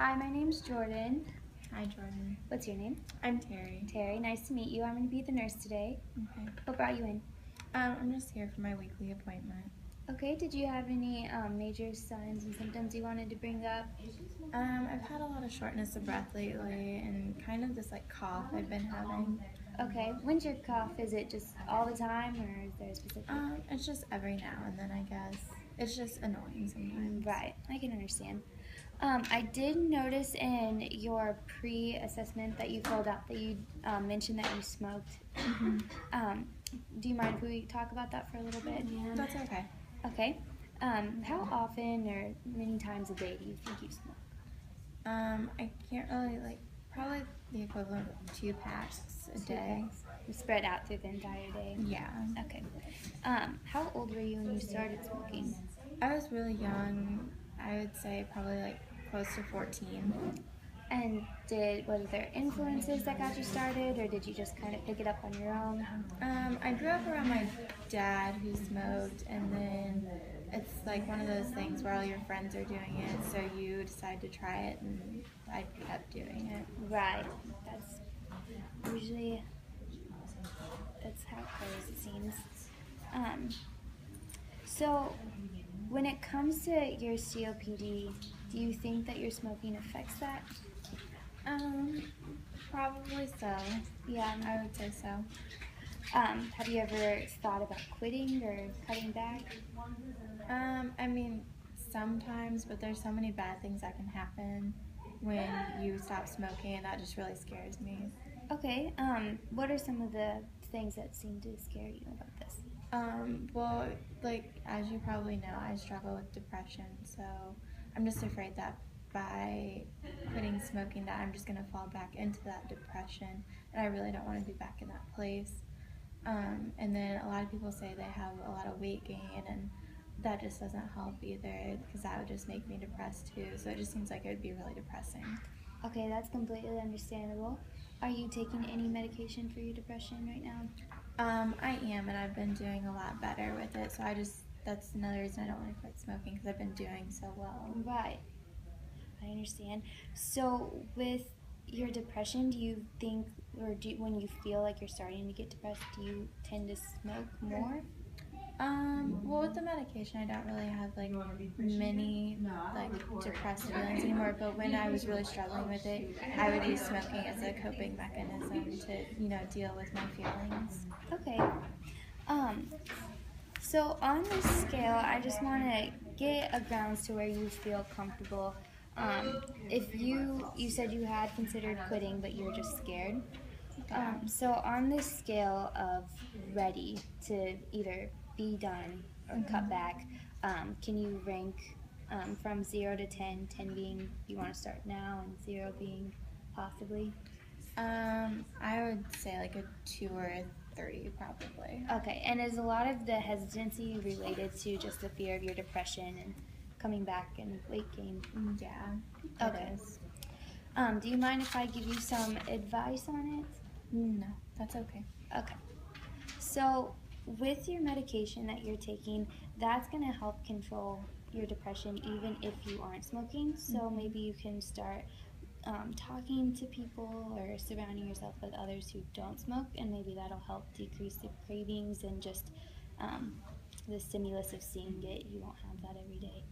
Hi, my name's Jordan. Hi, Jordan. What's your name? I'm Terry. Terry, nice to meet you. I'm going to be the nurse today. Okay. What brought you in? I'm just here for my weekly appointment. Okay, did you have any major signs and symptoms you wanted to bring up? I've had a lot of shortness of breath lately and kind of this cough I've been having. Okay, when's your cough? Is it just all the time or is there a specific? It's just every now and then, I guess. It's just annoying sometimes. Right, I can understand. I did notice in your pre-assessment that you filled out that you mentioned that you smoked. Do you mind if we talk about that for a little bit? That's okay. Okay. How often or many times a day do you think you smoke? I can't really, probably the equivalent of 2 packs a day. You spread out through the entire day? Yeah. Okay. How old were you when you started smoking? I was really young. I would say probably close to 14. And was there influences that got you started, or did you just kind of pick it up on your own? I grew up around my dad who smoked, and then it's one of those things where all your friends are doing it, so you decide to try it, and I kept doing it. Right. That's how it goes, it seems. So when it comes to your COPD, do you think that your smoking affects that? Probably so. Yeah. I would say so. Have you ever thought about quitting or cutting back? I mean, sometimes, but there's so many bad things that can happen when you stop smoking, and that just really scares me. Okay. What are some of the things that seem to scare you about this? Well, as you probably know, I struggle with depression, so I'm just afraid that by quitting smoking that I'm just going to fall back into that depression, and I really don't want to be back in that place. And then a lot of people say they have a lot of weight gain, and that just doesn't help either, because that would just make me depressed too, so it just seems like it would be really depressing. Okay, that's completely understandable. Are you taking any medication for your depression right now? I am, and I've been doing a lot better with it, so that's another reason I don't want to quit smoking, because I've been doing so well. Right. I understand. So with your depression, do you think, when you feel like you're starting to get depressed, do you tend to smoke more? Well, with the medication, I don't really have many depressed feelings anymore. But when I was really struggling with it, I would use smoking as a coping mechanism to deal with my feelings. Okay. So on this scale, I just want to get a grounds to where you feel comfortable. If you said you had considered quitting, but you were just scared. So on this scale of ready to either be done or cut back, can you rank from 0 to 10, 10 being you want to start now and 0 being possibly? I would say a 2 or a 3 probably. Okay, and is a lot of the hesitancy related to just the fear of your depression and coming back and weight gain? Yeah, okay. It is. Do you mind if I give you some advice on it? No, that's okay. Okay. So with your medication that you're taking, that's going to help control your depression even if you aren't smoking. So maybe you can start talking to people or surrounding yourself with others who don't smoke, and maybe that'll help decrease the cravings and just the stimulus of seeing it. You won't have that every day.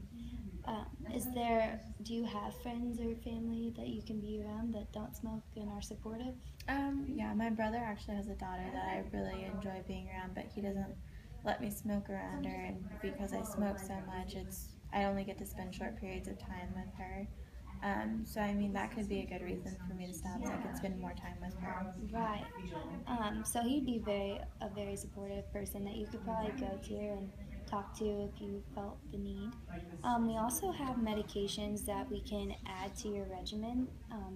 Do you have friends or family that you can be around that don't smoke and are supportive? Yeah, my brother actually has a daughter that I really enjoy being around, but he doesn't let me smoke around her, and because I smoke so much, I only get to spend short periods of time with her. So I mean, that could be a good reason for me to stop, so I could spend more time with her. Right. So he'd be a very supportive person that you could probably go to and talk to if you felt the need. We also have medications that we can add to your regimen,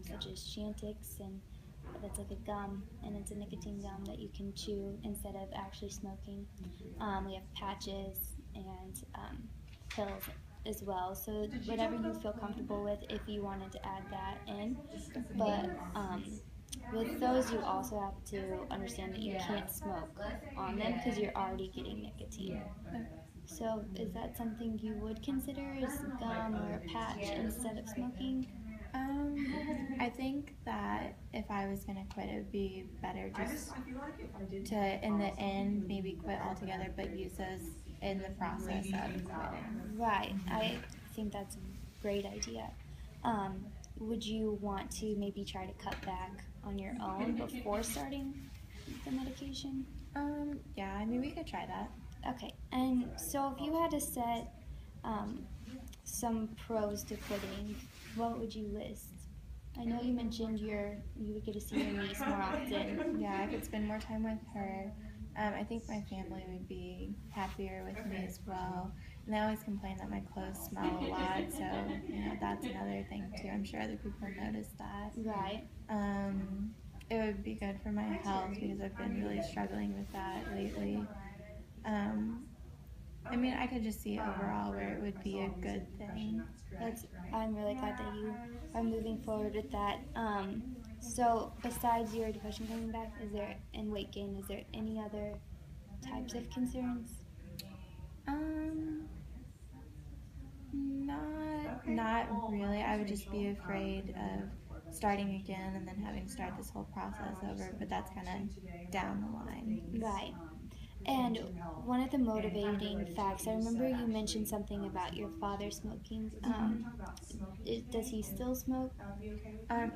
such as Chantix, and that's like a gum, and it's a nicotine gum that you can chew instead of actually smoking. We have patches and pills as well, so whatever you feel comfortable with if you wanted to add that in. But with those, you also have to understand that you can't smoke on them because you're already getting nicotine. So is that something you would consider as gum or a patch instead of smoking? I think that if I was gonna quit, it would be better just to, in the end, maybe quit altogether, but use those in the process of quitting. Right. I think that's a great idea. Um, would you want to maybe try to cut back on your own before starting the medication? Yeah, I mean, we could try that. Okay. And so, if you had to set um, some pros to quitting, what would you list? I know you mentioned you would get to see your niece more often. Yeah, I could spend more time with her. I think my family would be happier with me as well. And they always complain that my clothes smell a lot, so that's another thing too. I'm sure other people notice that. Right. It would be good for my health because I've been really struggling with that lately. I mean, I could just see overall where it would be a good thing. I'm really glad that you are moving forward with that. So besides your depression coming back, and weight gain, is there any other types of concerns? Not really. I would just be afraid of starting again and then having to start this whole process over, but that's kind of down the line. Right. And one of the motivating facts, I remember you mentioned something about your father smoking. Does he still smoke?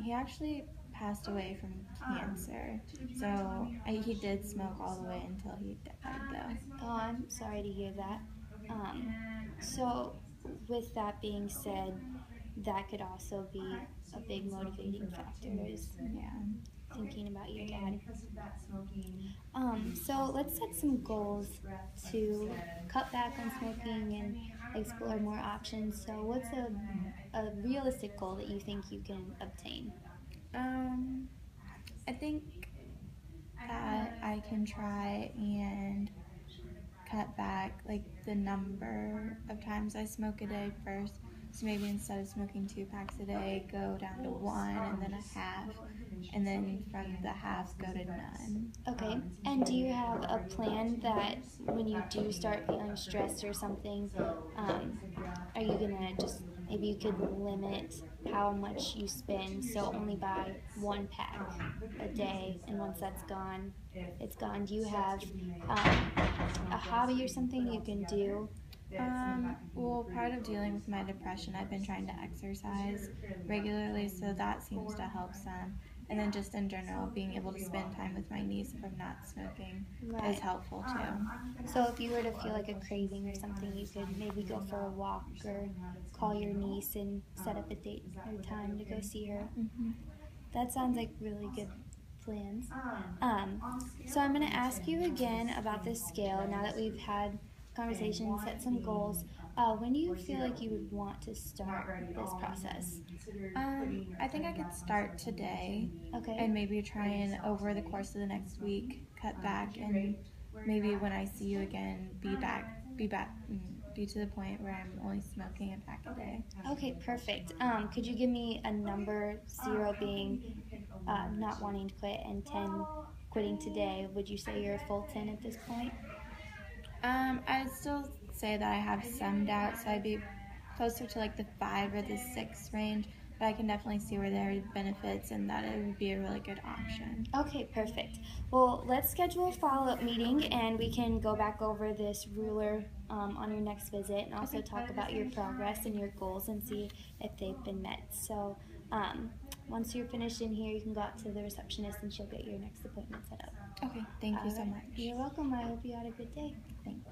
He actually passed away from cancer, so he did smoke all the way until he died, though. Oh, I'm sorry to hear that. So, with that being said, that could also be a big motivating factor, is thinking about your dad. So let's set some goals to cut back on smoking and explore more options. So what's a realistic goal that you think you can obtain? I think that I can try and cut back like the number of times I smoke a day first. So maybe instead of smoking 2 packs a day, go down to 1 and then a half, and then from the half go to none. Okay. And do you have a plan that when you do start feeling stressed or something, are you gonna just maybe you could limit how much you spend, so only buy 1 pack a day, and once that's gone, it's gone. Do you have a hobby or something you can do? Well, part of dealing with my depression, I've been trying to exercise regularly, so that seems to help some. And then just in general, being able to spend time with my niece if I'm not smoking is helpful too. So if you were to feel like a craving or something, you could maybe go for a walk or call your niece and set up a date or time to go see her. Mm-hmm. That sounds like really good plans. So I'm going to ask you again about this scale now that we've had conversation, set some goals. When do you feel like you would want to start this process? I think I could start today. Okay. And maybe try and over the course of the next week cut back, and maybe when I see you again be to the point where I'm only smoking a pack a day. Okay, perfect. Could you give me a number, 0 being not wanting to quit and 10 quitting today? Would you say you're a full 10 at this point? I'd still say that I have some doubt, so I'd be closer to like the 5 or the 6 range, but I can definitely see where there are benefits and that it would be a really good option. Okay, perfect. Well, let's schedule a follow-up meeting and we can go back over this ruler on your next visit and also talk about your progress and your goals and see if they've been met. So once you're finished in here, you can go out to the receptionist and she'll get your next appointment set up. Okay, thank you so much. You're welcome. I hope you had a good day. Thanks.